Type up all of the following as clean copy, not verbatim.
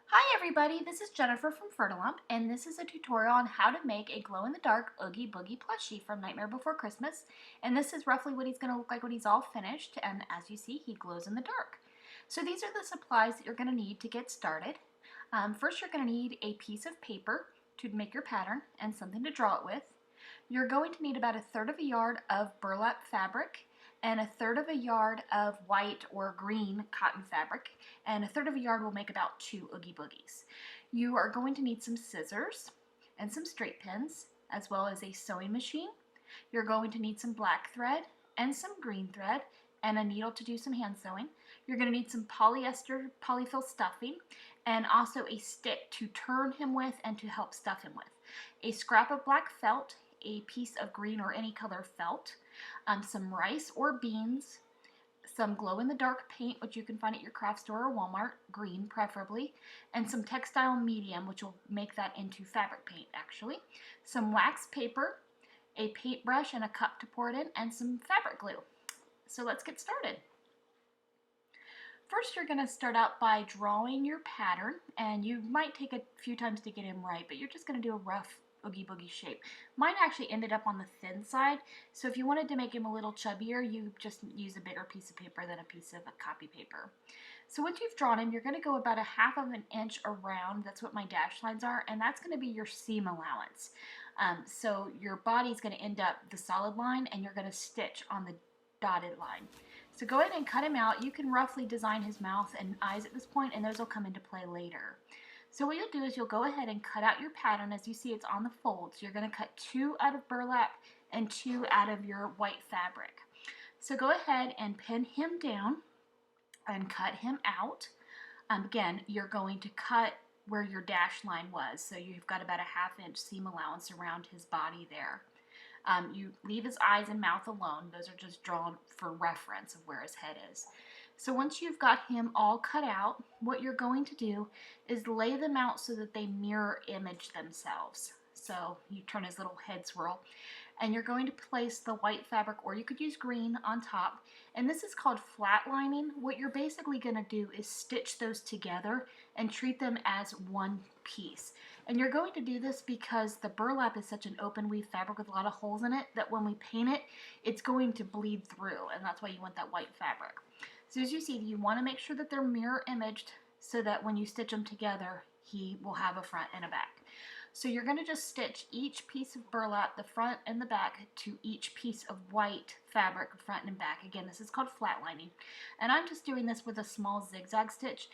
Hi everybody, this is Jennifer from Ferdalump, and this is a tutorial on how to make a glow-in-the-dark Oogie Boogie plushie from Nightmare Before Christmas. And this is roughly what he's going to look like when he's all finished, and as you see, he glows in the dark. So these are the supplies that you're going to need to get started. First, you're going to need a piece of paper to make your pattern and something to draw it with. You're going to need about 1/3 of a yard of burlap fabric and 1/3 of a yard of white or green cotton fabric, and 1/3 of a yard will make about 2 Oogie Boogies. You are going to need some scissors and some straight pins, as well as a sewing machine. You're going to need some black thread and some green thread and a needle to do some hand sewing. You're going to need some polyester polyfill stuffing and also a stick to turn him with and to help stuff him with. A scrap of black felt, a piece of green or any color felt, some rice or beans, some glow-in-the-dark paint, which you can find at your craft store or Walmart, green preferably, and some textile medium, which will make that into fabric paint actually, some wax paper, a paintbrush and a cup to pour it in, and some fabric glue. So let's get started. First, you're going to start out by drawing your pattern, and you might take a few times to get him right, but you're just going to do a rough Oogie Boogie shape. Mine actually ended up on the thin side, so if you wanted to make him a little chubbier, you just use a bigger piece of paper than a piece of a copy paper. So once you've drawn him, you're going to go about 1/2 of an inch around. That's what my dash lines are, and that's going to be your seam allowance. So your body's going to end up the solid line, and you're going to stitch on the dotted line. So go ahead and cut him out. You can roughly design his mouth and eyes at this point, and those will come into play later. So what you'll do is you'll go ahead and cut out your pattern. As you see, it's on the folds. You're going to cut 2 out of burlap and 2 out of your white fabric. So go ahead and pin him down and cut him out. Again, you're going to cut where your dash line was. So you've got about 1/2 inch seam allowance around his body there. You leave his eyes and mouth alone. Those are just drawn for reference of where his head is. So once you've got him all cut out, what you're going to do is lay them out so that they mirror image themselves. So you turn his little head swirl, and you're going to place the white fabric, or you could use green, on top. And this is called flatlining. What you're basically going to do is stitch those together and treat them as one piece. And you're going to do this because the burlap is such an open weave fabric with a lot of holes in it that when we paint it, it's going to bleed through, and that's why you want that white fabric. So as you see, you want to make sure that they're mirror imaged so that when you stitch them together, he will have a front and a back. So you're going to just stitch each piece of burlap, the front and the back, to each piece of white fabric, front and back. Again, this is called flatlining. And I'm just doing this with a small zigzag stitch.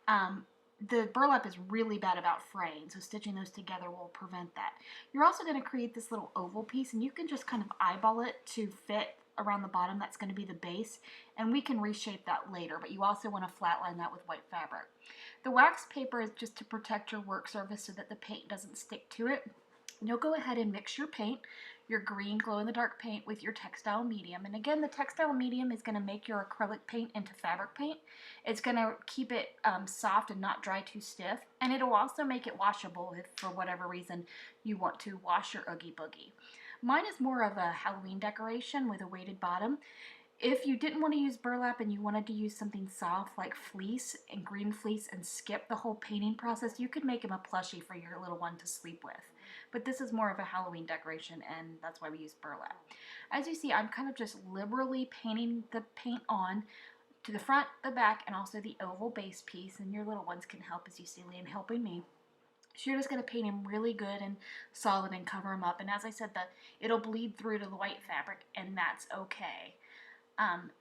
The burlap is really bad about fraying, so stitching those together will prevent that. You're also going to create this little oval piece, and you can just kind of eyeball it to fit around the bottom. That's going to be the base, and we can reshape that later, but you also want to flatline that with white fabric. The wax paper is just to protect your work surface so that the paint doesn't stick to it. You'll go ahead and mix your paint, your green glow-in-the-dark paint, with your textile medium. And again, the textile medium is going to make your acrylic paint into fabric paint. It's going to keep it soft and not dry too stiff. And it'll also make it washable if for whatever reason you want to wash your Oogie Boogie. Mine is more of a Halloween decoration with a weighted bottom. If you didn't want to use burlap and you wanted to use something soft like fleece and green fleece and skip the whole painting process, you could make him a plushie for your little one to sleep with. But this is more of a Halloween decoration, and that's why we use burlap. As you see, I'm kind of just liberally painting the paint on to the front, the back, and also the oval base piece, and your little ones can help, as you see Leanne helping me. So you're just going to paint him really good and solid and cover him up. And as I said, it'll bleed through to the white fabric, and that's okay.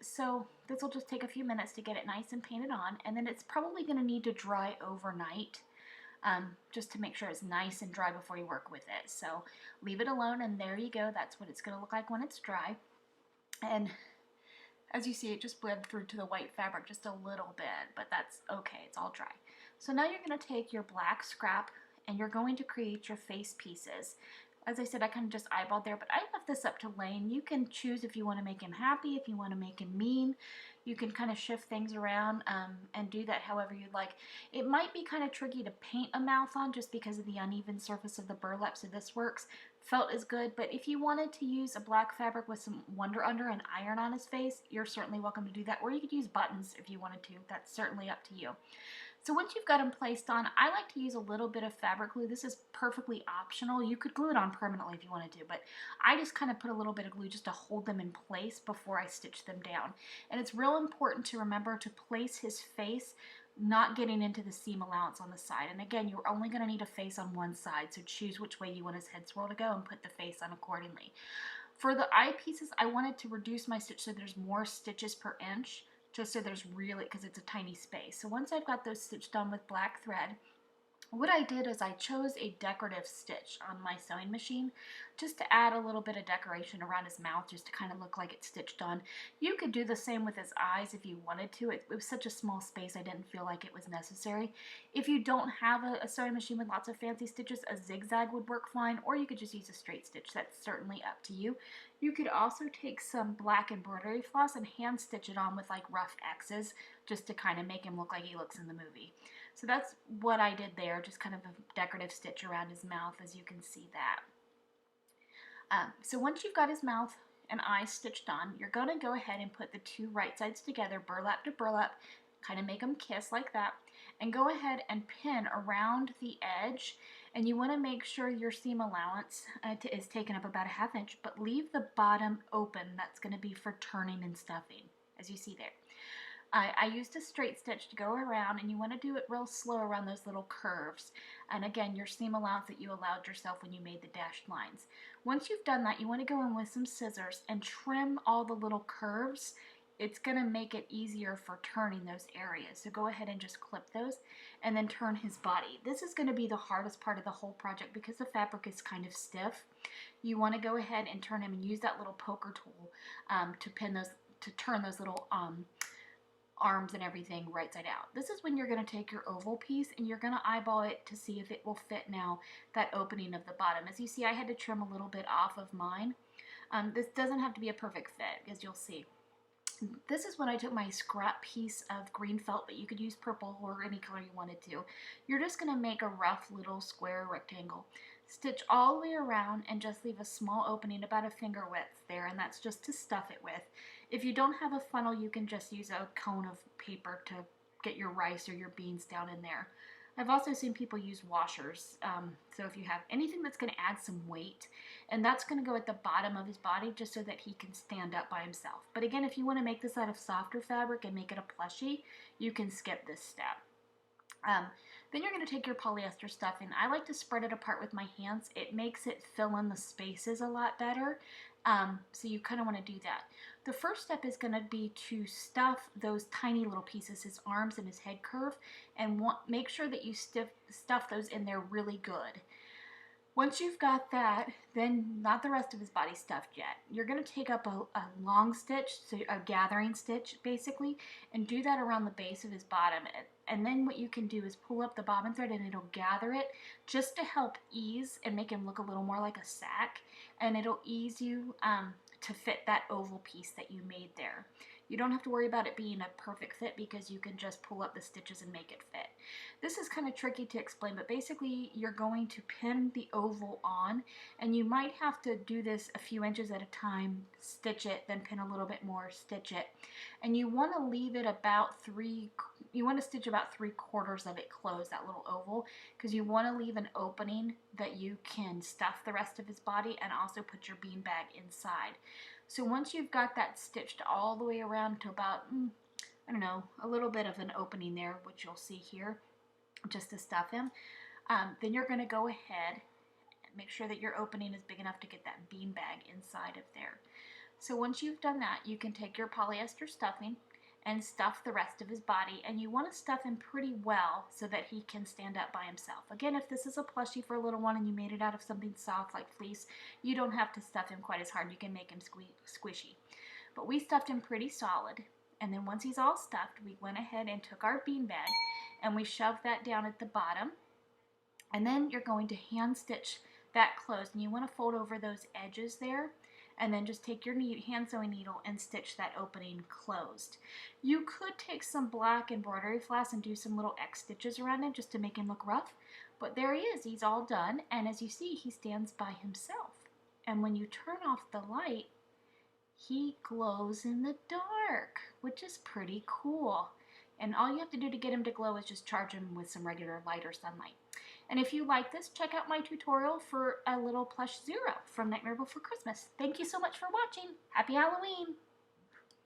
So this will just take a few minutes to get it nice and painted on, and then it's probably going to need to dry overnight just to make sure it's nice and dry before you work with it. So leave it alone, and there you go. That's what it's going to look like when it's dry. And as you see, it just bled through to the white fabric just a little bit, but that's okay. It's all dry. So now you're going to take your black scrap, and you're going to create your face pieces. As I said, I kind of just eyeballed there, but I left this up to Lane. You can choose if you want to make him happy, if you want to make him mean. You can kind of shift things around and do that however you'd like. It might be kind of tricky to paint a mouth on just because of the uneven surface of the burlap, so this works. Felt is good, but if you wanted to use a black fabric with some Wonder Under and iron on his face, you're certainly welcome to do that. Or you could use buttons if you wanted to. That's certainly up to you. So once you've got them placed on, I like to use a little bit of fabric glue. This is perfectly optional. You could glue it on permanently if you wanted to, but I just kind of put a little bit of glue just to hold them in place before I stitch them down. And it's real important to remember to place his face not getting into the seam allowance on the side. And again, you're only going to need a face on one side, so choose which way you want his head swirl to go and put the face on accordingly. For the eye pieces, I wanted to reduce my stitch so there's more stitches per inch, just so there's really, because it's a tiny space. So once I've got those stitched on with black thread, what I did is I chose a decorative stitch on my sewing machine just to add a little bit of decoration around his mouth, just to kind of look like it's stitched on. You could do the same with his eyes if you wanted to. It was such a small space, I didn't feel like it was necessary. If you don't have a sewing machine with lots of fancy stitches, a zigzag would work fine, or you could just use a straight stitch. That's certainly up to you. You could also take some black embroidery floss and hand stitch it on with like rough X's, just to kind of make him look like he looks in the movie. So that's what I did there, just kind of a decorative stitch around his mouth, as you can see that. So once you've got his mouth and eyes stitched on, you're going to go ahead and put the two right sides together, burlap to burlap, kind of make them kiss like that, and go ahead and pin around the edge. And you want to make sure your seam allowance is taken up about a ½ inch, but leave the bottom open. That's going to be for turning and stuffing, as you see there. I used a straight stitch to go around, and you want to do it real slow around those little curves. And again, your seam allowance that you allowed yourself when you made the dashed lines. Once you've done that, you want to go in with some scissors and trim all the little curves. It's going to make it easier for turning those areas. So go ahead and just clip those and then turn his body. This is going to be the hardest part of the whole project because the fabric is kind of stiff. You want to go ahead and turn him and use that little poker tool to turn those little arms and everything right side out. This is when you're going to take your oval piece and you're going to eyeball it to see if it will fit now that opening of the bottom. As you see, I had to trim a little bit off of mine. This doesn't have to be a perfect fit, as you'll see. This is when I took my scrap piece of green felt, but you could use purple or any color you wanted to. You're just going to make a rough little square rectangle. Stitch all the way around and just leave a small opening about a finger width there, and that's just to stuff it with. If you don't have a funnel, you can just use a cone of paper to get your rice or your beans down in there. I've also seen people use washers, so if you have anything that's going to add some weight, and that's going to go at the bottom of his body just so that he can stand up by himself. But again, if you want to make this out of softer fabric and make it a plushie, you can skip this step. Then you're going to take your polyester stuffing. I like to spread it apart with my hands. It makes it fill in the spaces a lot better. So you kind of want to do that. The first step is going to be to stuff those tiny little pieces, his arms and his head curve, and make sure that you stuff those in there really good. Once you've got that, then not the rest of his body stuffed yet. You're going to take up a long stitch, so a gathering stitch basically, and do that around the base of his bottom. And then what you can do is pull up the bobbin thread and it'll gather it just to help ease and make him look a little more like a sack. And it'll ease you to fit that oval piece that you made there. You don't have to worry about it being a perfect fit because you can just pull up the stitches and make it fit. This is kind of tricky to explain, but basically you're going to pin the oval on, and you might have to do this a few inches at a time, stitch it, then pin a little bit more, stitch it. And you want to leave it about you want to stitch about 3/4 of it closed, that little oval, because you want to leave an opening that you can stuff the rest of his body and also put your beanbag inside. So once you've got that stitched all the way around to about, I don't know, a little bit of an opening there, which you'll see here, just to stuff him, then you're going to go ahead and make sure that your opening is big enough to get that beanbag inside of there. So once you've done that, you can take your polyester stuffing and stuff the rest of his body, and you want to stuff him pretty well so that he can stand up by himself. Again, if this is a plushie for a little one and you made it out of something soft like fleece, you don't have to stuff him quite as hard. You can make him squishy. But we stuffed him pretty solid, and then once he's all stuffed, we went ahead and took our beanbag and we shoved that down at the bottom, and then you're going to hand stitch that closed, and you want to fold over those edges there, and then just take your hand sewing needle and stitch that opening closed. You could take some black embroidery floss and do some little X stitches around it just to make him look rough, but there he is, he's all done, and as you see, he stands by himself. And when you turn off the light, he glows in the dark, which is pretty cool. And all you have to do to get him to glow is just charge him with some regular light or sunlight. And if you like this, check out my tutorial for a little plush Zero from Nightmare Before Christmas. Thank you so much for watching. Happy Halloween!